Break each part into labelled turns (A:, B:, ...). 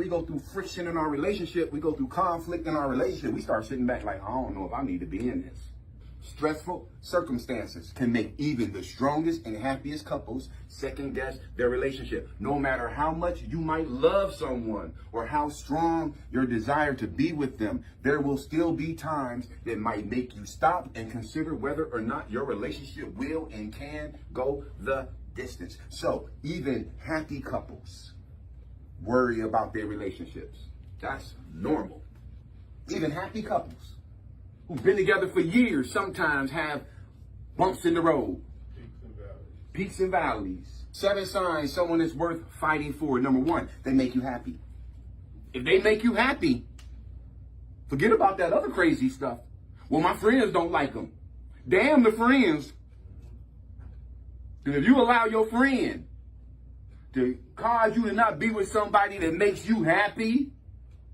A: we go through friction in our relationship, we go through conflict in our relationship, we start sitting back like, I don't know if I need to be in this. Stressful circumstances can make even the strongest and happiest couples second guess their relationship. No matter how much you might love someone or how strong your desire to be with them, there will still be times that might make you stop and consider whether or not your relationship will and can go the distance. So even happy couples worry about their relationships. That's normal. Even happy couples who've been together for years sometimes have bumps in the road. Peaks and valleys. 7 signs someone is worth fighting for. Number 1, they make you happy. If they make you happy, forget about that other crazy stuff. Well, my friends don't like them. Damn the friends. If you allow your friend to cause you to not be with somebody that makes you happy,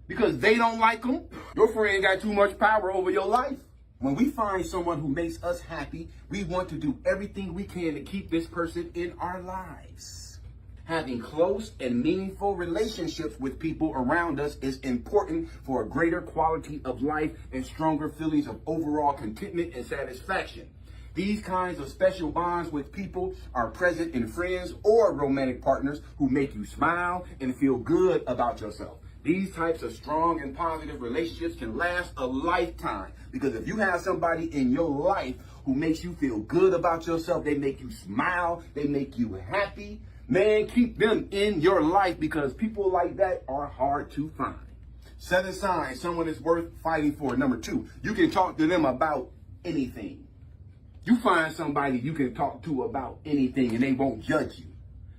A: because they don't like them, your friend got too much power over your life. When we find someone who makes us happy, we want to do everything we can to keep this person in our lives. Having close and meaningful relationships with people around us is important for a greater quality of life and stronger feelings of overall contentment and satisfaction. These kinds of special bonds with people are present in friends or romantic partners who make you smile and feel good about yourself. These types of strong and positive relationships can last a lifetime, because if you have somebody in your life who makes you feel good about yourself, they make you smile, they make you happy, man, keep them in your life, because people like that are hard to find. 7 signs someone is worth fighting for. Number 2, you can talk to them about anything. You find somebody you can talk to about anything and they won't judge you.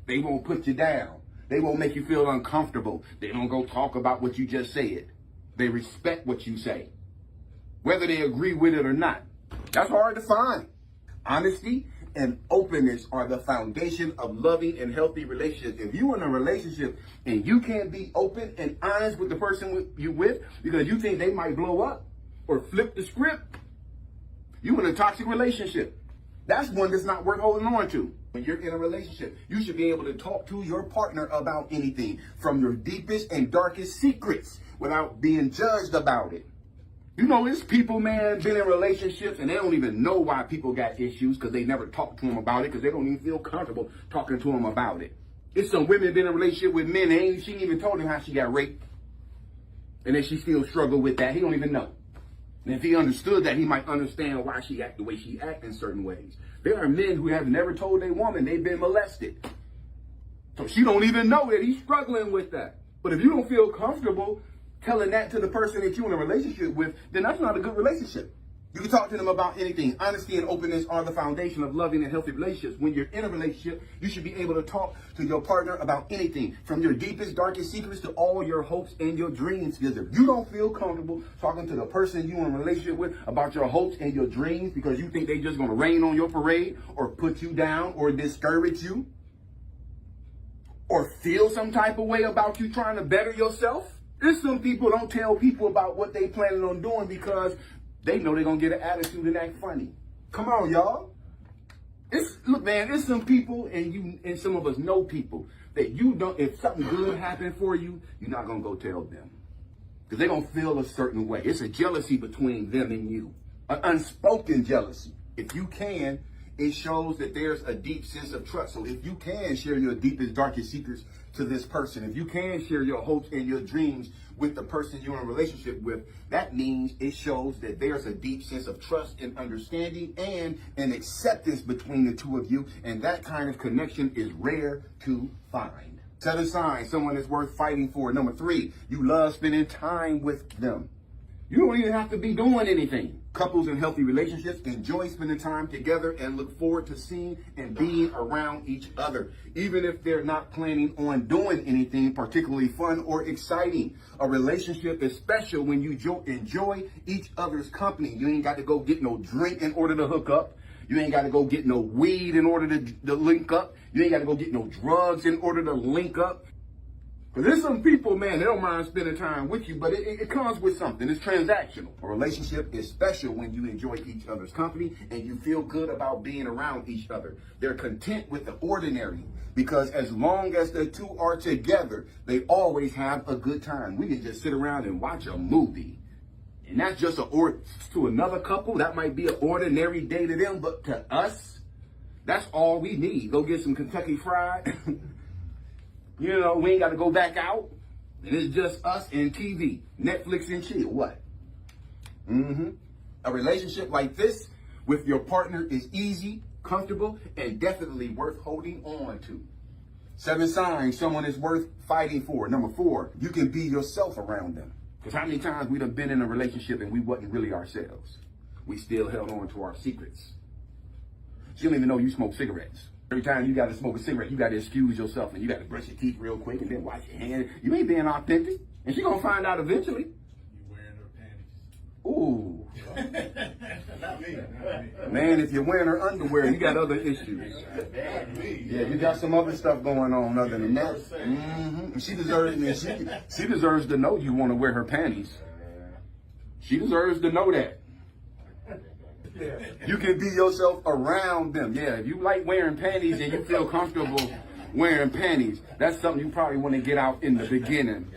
A: They won't put you down. They won't make you feel uncomfortable. They don't go talk about what you just said. They respect what you say, whether they agree with it or not. That's hard to find. Honesty and openness are the foundation of loving and healthy relationships. If you're in a relationship and you can't be open and honest with the person you're with because you think they might blow up or flip the script, you're in a toxic relationship. That's one that's not worth holding on to. When you're in a relationship, you should be able to talk to your partner about anything, from your deepest and darkest secrets, without being judged about it. You know, it's people, man, been in relationships and they don't even know why people got issues because they never talked to them about it, because they don't even feel comfortable talking to them about it. It's some women been in a relationship with men and she ain't even told him how she got raped. And then she still struggle with that. He don't even know. And if he understood that, he might understand why she act the way she act in certain ways. There are men who have never told a woman they've been molested. So she don't even know that he's struggling with that. But if you don't feel comfortable telling that to the person that you're in a relationship with, then that's not a good relationship. You can talk to them about anything. Honesty and openness are the foundation of loving and healthy relationships. When you're in a relationship, you should be able to talk to your partner about anything, from your deepest, darkest secrets to all your hopes and your dreams. Because if you don't feel comfortable talking to the person you're in a relationship with about your hopes and your dreams because you think they're just going to rain on your parade or put you down or discourage you or feel some type of way about you trying to better yourself, there's some people don't tell people about what they planning on doing because they know they're going to get an attitude and act funny. Come on, y'all. Look, man, there's some people, and some of us know people, that you don't, if something good happened for you, you're not going to go tell them. Because they're going to feel a certain way. It's a jealousy between them and you. An unspoken jealousy. If you can, it shows that there's a deep sense of trust. So if you can share your deepest, darkest secrets to this person, if you can share your hopes and your dreams with the person you're in a relationship with, that means it shows that there's a deep sense of trust and understanding and an acceptance between the two of you. And that kind of connection is rare to find. 7 signs someone is worth fighting for. Number 3, you love spending time with them. You don't even have to be doing anything. Couples in healthy relationships enjoy spending time together and look forward to seeing and being around each other, even if they're not planning on doing anything particularly fun or exciting. A relationship is special when you enjoy each other's company. You ain't got to go get no drink in order to hook up. You ain't got to go get no weed in order to link up. You ain't got to go get no drugs in order to link up. Because there's some people, man, they don't mind spending time with you, but it comes with something. It's transactional. A relationship is special when you enjoy each other's company and you feel good about being around each other. They're content with the ordinary because as long as the two are together, they always have a good time. We can just sit around and watch a movie. And that's just to another couple, that might be an ordinary day to them, but to us, that's all we need. Go get some Kentucky Fried. You know, we ain't got to go back out. And it's just us and TV, Netflix and chill. What? A relationship like this with your partner is easy, comfortable, and definitely worth holding on to. 7 signs someone is worth fighting for. Number 4, you can be yourself around them. Because how many times we done been in a relationship and we wasn't really ourselves? We still held on to our secrets. She don't even know you smoke cigarettes. Every time you got to smoke a cigarette, you got to excuse yourself and you got to brush your teeth real quick and then wash your hands. You ain't being authentic. And she going to find out eventually.
B: You wearing her panties.
A: Ooh.
B: Not me.
A: Man, if you're wearing her underwear, you got other issues. Yeah, you got some other stuff going on other than that. She deserves to know you want to wear her panties. She deserves to know that. You can be yourself around them. Yeah, if you like wearing panties and you feel comfortable wearing panties, that's something you probably want to get out in the beginning.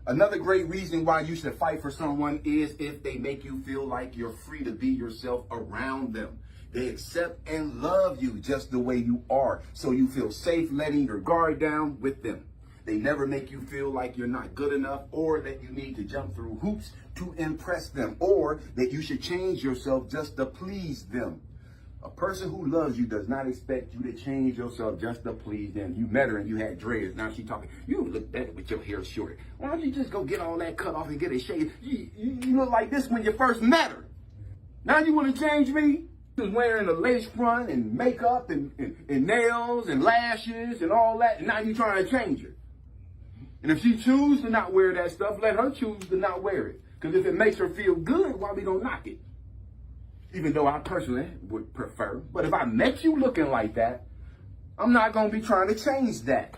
A: Another great reason why you should fight for someone is if they make you feel like you're free to be yourself around them. They accept and love you just the way you are, so you feel safe letting your guard down with them. They never make you feel like you're not good enough or that you need to jump through hoops to impress them or that you should change yourself just to please them. A person who loves you does not expect you to change yourself just to please them. You met her and you had dreads. Now she talking, you look better with your hair short. Why don't you just go get all that cut off and get it shaved? You look like this when you first met her. Now you want to change me? She was wearing a lace front and makeup and nails and lashes and all that. And now you trying to change her. And if she chooses to not wear that stuff, let her choose to not wear it. Because if it makes her feel good, why we gonna knock it? Even though I personally would prefer. But if I met you looking like that, I'm not gonna be trying to change that.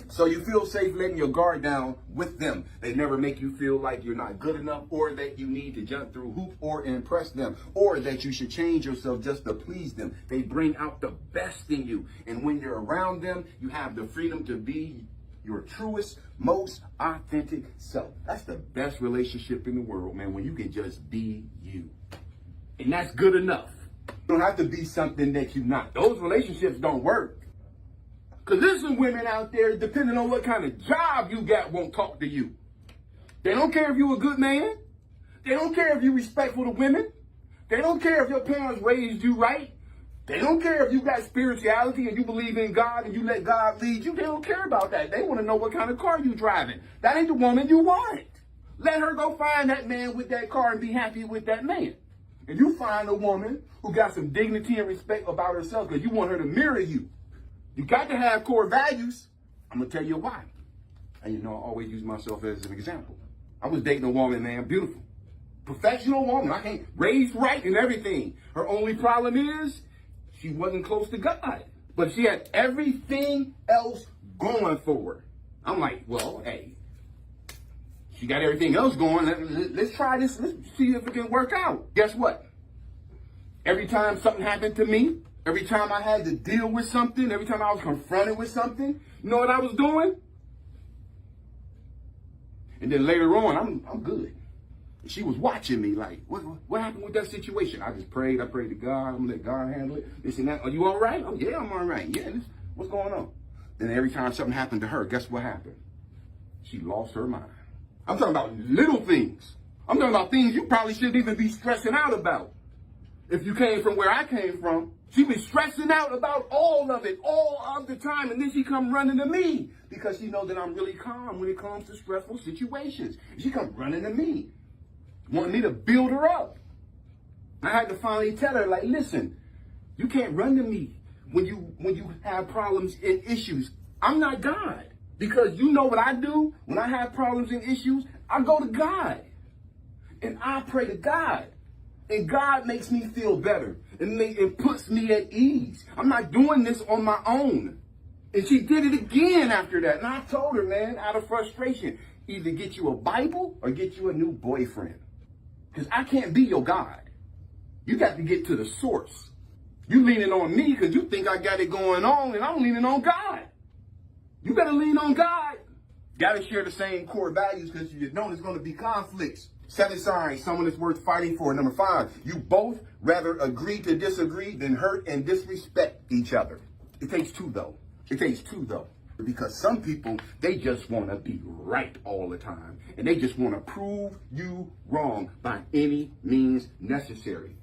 A: So you feel safe letting your guard down with them. They never make you feel like you're not good enough or that you need to jump through hoops or impress them or that you should change yourself just to please them. They bring out the best in you. And when you're around them, you have the freedom to be your truest, most authentic self. That's the best relationship in the world, man, when you can just be you. And that's good enough. You don't have to be something that you're not. Those relationships don't work. Because there's some women out there, depending on what kind of job you got, won't talk to you. They don't care if you're a good man. They don't care if you're respectful to women. They don't care if your parents raised you right. They don't care if you got spirituality and you believe in God and you let God lead you. They don't care about that. They want to know what kind of car you driving. That ain't the woman you want. Let her go find that man with that car and be happy with that man. And you find a woman who got some dignity and respect about herself because you want her to mirror you. You got to have core values. I'm going to tell you why. And you know, I always use myself as an example. I was dating a woman, man, beautiful. Professional woman. I can't raised right and everything. Her only problem is she wasn't close to God. But she had everything else going for her. I'm like, well, hey, she got everything else going. Let's try this. Let's see if it can work out. Guess what? Every time something happened to me, every time I had to deal with something, every time I was confronted with something, you know what I was doing? And then later on, I'm good. She was watching me like, what happened with that situation? I just prayed. I prayed to God. I'm going to let God handle it. This and that. Are you all right? Oh, yeah, I'm all right. Yeah, what's going on? Then every time something happened to her, guess what happened? She lost her mind. I'm talking about little things. I'm talking about things you probably shouldn't even be stressing out about. If you came from where I came from, she was stressing out about all of it, all of the time. And then she come running to me because she knows that I'm really calm when it comes to stressful situations. She come running to me, wanting me to build her up. I had to finally tell her, like, listen, you can't run to me when you have problems and issues. I'm not God. Because you know what I do when I have problems and issues? I go to God. And I pray to God. And God makes me feel better. And puts me at ease. I'm not doing this on my own. And she did it again after that. And I told her, man, out of frustration, either get you a Bible or get you a new boyfriend. Because I can't be your God. You got to get to the source. You leaning on me because you think I got it going on, and I'm leaning on God. You better lean on God. Got to share the same core values, because you know there's going to be conflicts. 7 signs someone is worth fighting for. Number 5, you both rather agree to disagree than hurt and disrespect each other. It takes 2 though. It takes 2 though. Because some people, they just want to be right all the time. And they just want to prove you wrong by any means necessary.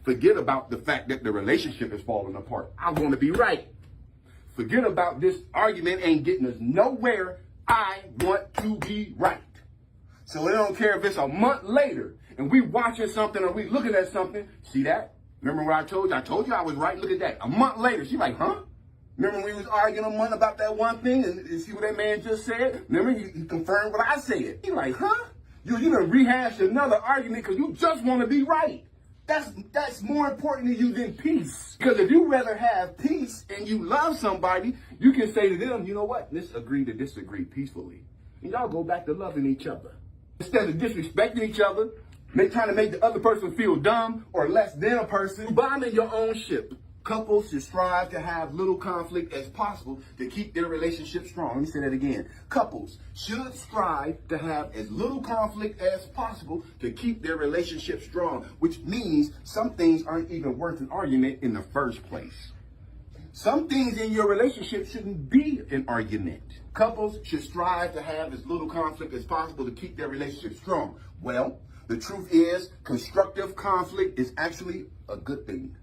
A: Forget about the fact that the relationship is falling apart. I want to be right. Forget about this argument ain't getting us nowhere. I want to be right. So it don't care if it's a month later and we watching something or we looking at something. See that? Remember what I told you? I told you I was right. Look at that. A month later, she like, huh? Remember when we was arguing a month about that one thing and see what that man just said? Remember he confirmed what I said. He like, huh? You done rehashed another argument because you just want to be right. That's more important to you than peace. Because if you rather have peace and you love somebody, you can say to them, you know what? Let's agree to disagree peacefully. And y'all go back to loving each other. Instead of disrespecting each other, trying to make the other person feel dumb or less than a person, bombing your own ship. Couples should strive to have little conflict as possible to keep their relationship strong. Let me say that again. Couples should strive to have as little conflict as possible to keep their relationship strong, which means some things aren't even worth an argument in the first place. Some things in your relationship shouldn't be an argument. Couples should strive to have as little conflict as possible to keep their relationship strong. Well, the truth is, constructive conflict is actually a good thing.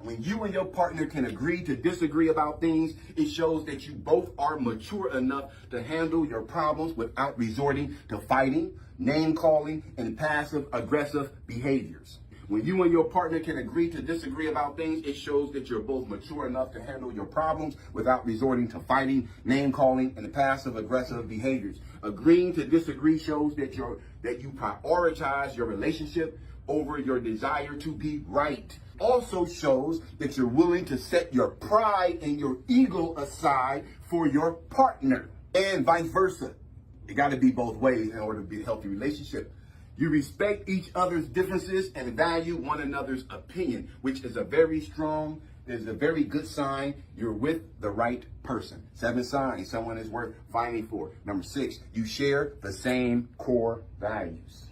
A: When you and your partner can agree to disagree about things, it shows that you both are mature enough to handle your problems without resorting to fighting, name-calling, and passive-aggressive behaviors. When you and your partner can agree to disagree about things, it shows that you're both mature enough to handle your problems without resorting to fighting, name-calling, and passive-aggressive behaviors. Agreeing to disagree shows that you prioritize your relationship over your desire to be right. Also shows that you're willing to set your pride and your ego aside for your partner, and vice versa. It got to be both ways in order to be a healthy relationship. You respect each other's differences and value one another's opinion, which is a very good sign you're with the right person. 7 signs someone is worth fighting for. Number 6, you share the same core values.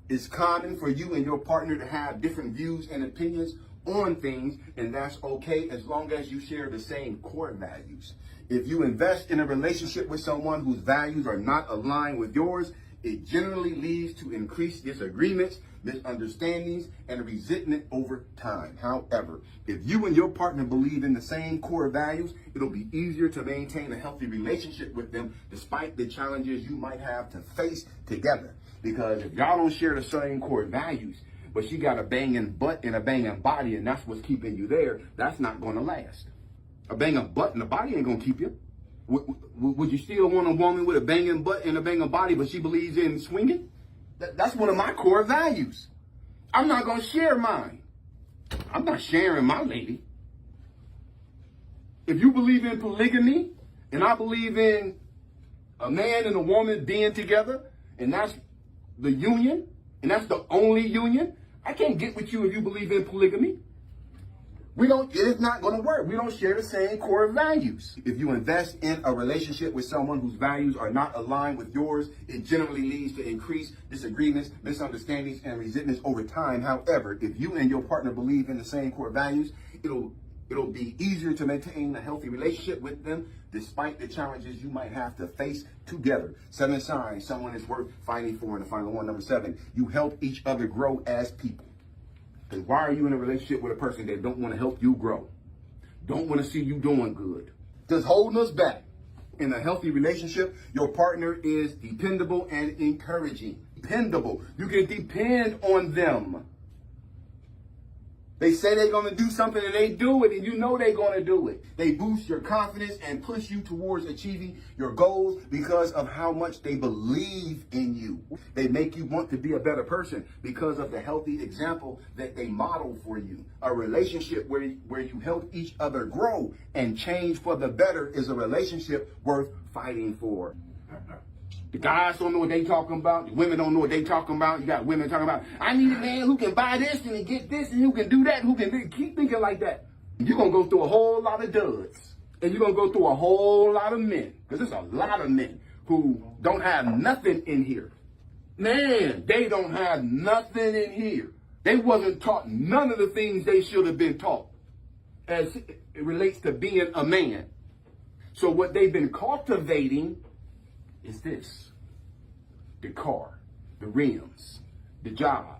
A: It's common for you and your partner to have different views and opinions on things, and that's okay as long as you share the same core values. If you invest in a relationship with someone whose values are not aligned with yours, it generally leads to increased disagreements, misunderstandings, and resentment over time. However, if you and your partner believe in the same core values, it'll be easier to maintain a healthy relationship with them despite the challenges you might have to face together. Because if y'all don't share the same core values, but she got a banging butt and a banging body, and that's what's keeping you there, that's not going to last. A banging butt and a body ain't going to keep you. Would you still want a woman with a banging butt and a banging body, but she believes in swinging? That's one of my core values. I'm not going to share mine. I'm not sharing my lady. If you believe in polygamy, and I believe in a man and a woman being together, and that's the union, and that's the only union, I can't get with you if you believe in polygamy. It's not going to work. We don't share the same core values. If you invest in a relationship with someone whose values are not aligned with yours, it generally leads to increased disagreements, misunderstandings, and resentments over time. However, if you and your partner believe in the same core values, it'll be easier to maintain a healthy relationship with them despite the challenges you might have to face together. 7 signs someone is worth fighting for. And the final one, number 7, you help each other grow as people. Because why are you in a relationship with a person that don't want to help you grow? Don't want to see you doing good? Just holding us back. In a healthy relationship, your partner is dependable and encouraging. Dependable. You can depend on them. They say they're going to do something and they do it, and you know they're going to do it. They boost your confidence and push you towards achieving your goals because of how much they believe in you. They make you want to be a better person because of the healthy example that they model for you. A relationship where you help each other grow and change for the better is a relationship worth fighting for. The guys don't know what they talking about. The women don't know what they talking about. You got women talking about, I need a man who can buy this and get this and who can do that, who can keep thinking like that. You're going to go through a whole lot of duds. And you're going to go through a whole lot of men. Because there's a lot of men who don't have nothing in here. Man, they don't have nothing in here. They wasn't taught none of the things they should have been taught as it relates to being a man. So what they've been cultivating is this: the car, the rims, the job.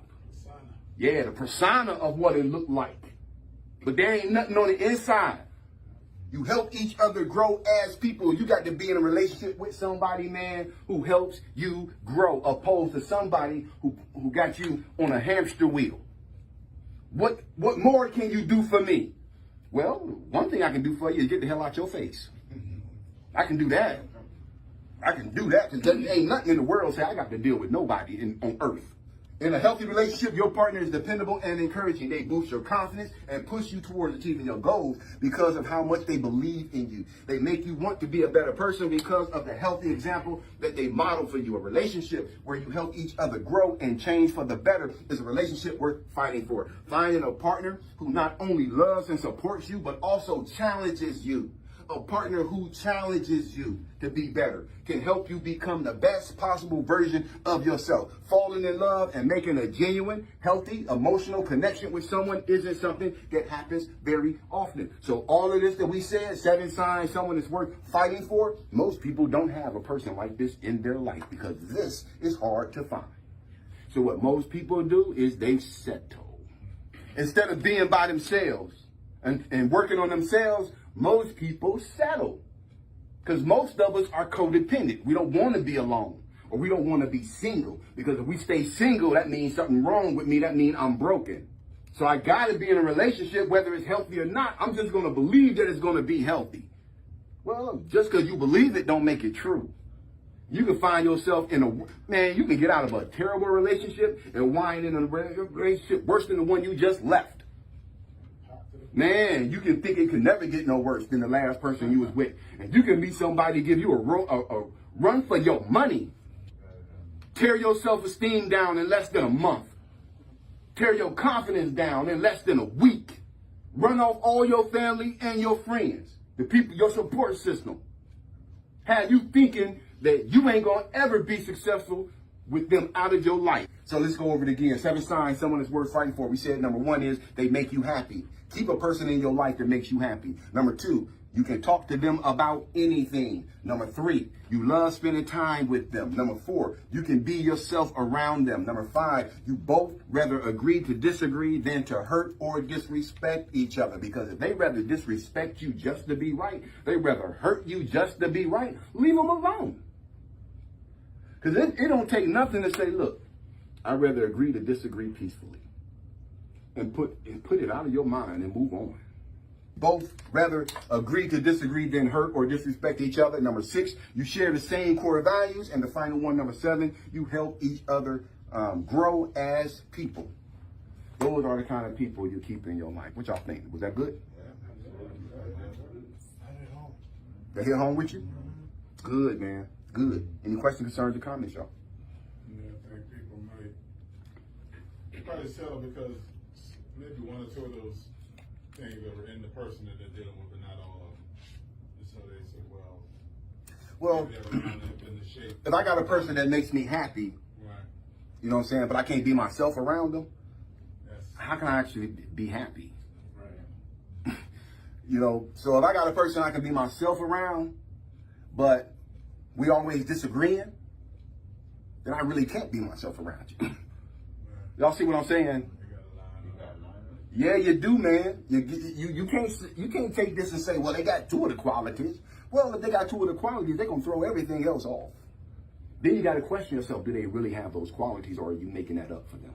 A: Yeah, the persona of what it looked like. But there ain't nothing on the inside. You help each other grow as people. You got to be in a relationship with somebody, man, who helps you grow, opposed to somebody who got you on a hamster wheel. What more can you do for me? Well, one thing I can do for you is get the hell out your face. I can do that. I can do that because there ain't nothing in the world say I got to deal with nobody on earth. In a healthy relationship, your partner is dependable and encouraging. They boost your confidence and push you towards achieving your goals because of how much they believe in you. They make you want to be a better person because of the healthy example that they model for you. A relationship where you help each other grow and change for the better is a relationship worth fighting for. Finding a partner who not only loves and supports you, but also challenges you. A partner who challenges you to be better can help you become the best possible version of yourself. Falling in love and making a genuine, healthy, emotional connection with someone isn't something that happens very often. So all of this that we said, 7 signs someone is worth fighting for, most people don't have a person like this in their life because this is hard to find. So what most people do is they settle. Instead of being by themselves and working on themselves, most people settle because most of us are codependent. We don't want to be alone, or we don't want to be single, because if we stay single, that means something wrong with me. That means I'm broken. So I got to be in a relationship, whether it's healthy or not. I'm just going to believe that it's going to be healthy. Well, just because you believe it don't make it true. You can find yourself in you can get out of a terrible relationship and wind in a relationship worse than the one you just left. Man, you can think it could never get no worse than the last person you was with. And you can meet somebody give you a run for your money. Tear your self-esteem down in less than a month. Tear your confidence down in less than a week. Run off all your family and your friends, the people, your support system. Have you thinking that you ain't gonna ever be successful with them out of your life. So let's go over it again. 7 signs someone is worth fighting for. We said number 1 is they make you happy. Keep a person in your life that makes you happy. Number 2, you can talk to them about anything. Number 3, you love spending time with them. Number 4, you can be yourself around them. Number 5, you both rather agree to disagree than to hurt or disrespect each other. Because if they rather disrespect you just to be right, they rather hurt you just to be right, leave them alone. Because it don't take nothing to say, look, I'd rather agree to disagree peacefully. And put it out of your mind and move on. Both rather agree to disagree than hurt or disrespect each other. Number 6, you share the same core values. And the final one, number 7, you help each other grow as people. Those are the kind of people you keep in your life. What y'all think? Was that good? They hit home with you? Good, man. Good. Any questions, concerns, or comments, y'all?
B: Yeah, I think people might probably settle because maybe 1 or 2 of those things that were in the person that they're dealing with, but not all of them. And so they say, well, in the shape.
A: If I got a person that makes me happy,
B: right.
A: You know what I'm saying, but I can't be myself around them,
B: Yes.
A: how can I actually be happy?
B: Right.
A: You know, so if I got a person I can be myself around, but we always disagreeing, then I really can't be myself around you.
B: Right.
A: Y'all see what I'm saying?
B: You got a line.
A: Yeah, you do, man. You can't take this and say, well, they got 2 of the qualities. Well, if they got 2 of the qualities, they're gonna throw everything else off. Then you got to question yourself: do they really have those qualities, or are you making that up for them?